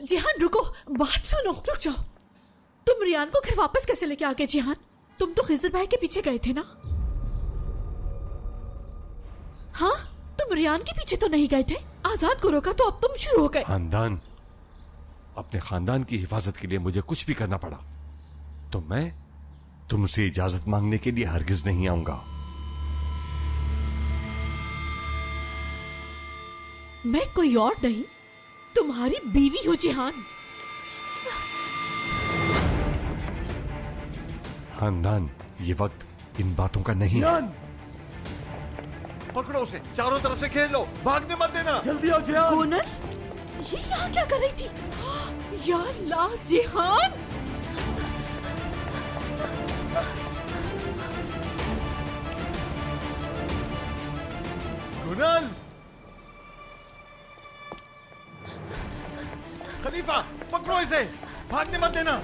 जिहान रुको, बात सुनो, रुक जाओ। तुम रियान को घर वापस कैसे लेके आ गए जिहान? तुम तो खिजर भाई के पीछे गए थे ना? हाँ, तुम रियान के पीछे तो नहीं गए थे। आजाद को रोका तो अब तुम शुरू हो गए। खानदान, अपने खानदान की हिफाजत के लिए मुझे कुछ भी करना पड़ा तो मैं तुमसे इजाजत मांगने के लिए हरगिज नहीं आऊंगा। मैं कोई और नहीं, तुम्हारी बीवी हूँ जिहान। खानदान, ये वक्त इन बातों का नहीं है। पकड़ो उसे, चारों तरफ से घेर लो, भागने मत देना। जल्दी आओ जिहान। गोनल, ये यहाँ क्या कर रही थी? या अल्लाह जिहान! गुनल, खलीफा, पकड़ो इसे, भागने मत देना।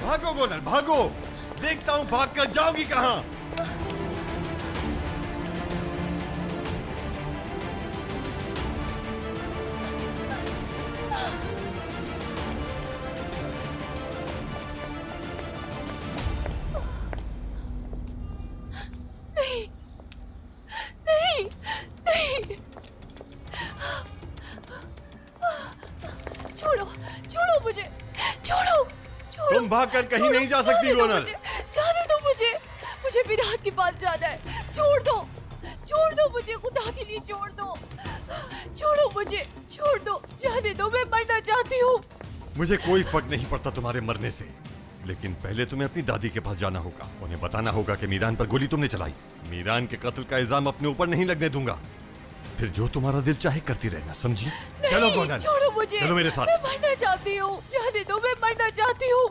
भागो गोनल, भागो। देखता हूं भागकर जाओगी कहां। छोड़ो, छोड़ो मुझे, छोड़ो, छोड़ो। तुम भागकर कहीं नहीं जा सकती गोनल। जाने दो मुझे, मुझे विराट के पास जाना है। छोड़ दो, छोड़ दो मुझे, खुदा के लिए छोड़ दो। छोड़ो मुझे, छोड़ दो, जाने दो, मैं मरना चाहती हूँ। मुझे कोई फर्क नहीं पड़ता तुम्हारे मरने से, लेकिन पहले तुम्हें अपनी दादी के पास जाना होगा। उन्हें बताना होगा कि मीरान पर गोली तुमने चलाई। मीरान के कत्ल का इल्जाम अपने ऊपर नहीं लगने दूंगा। फिर जो तुम्हारा दिल चाहे करती रहना, समझी? चलो गोनल, छोड़ो मुझे, चलो मेरे साथ। मैं मरना चाहती हूँ। जाने दो, मैं मरना चाहती हूँ।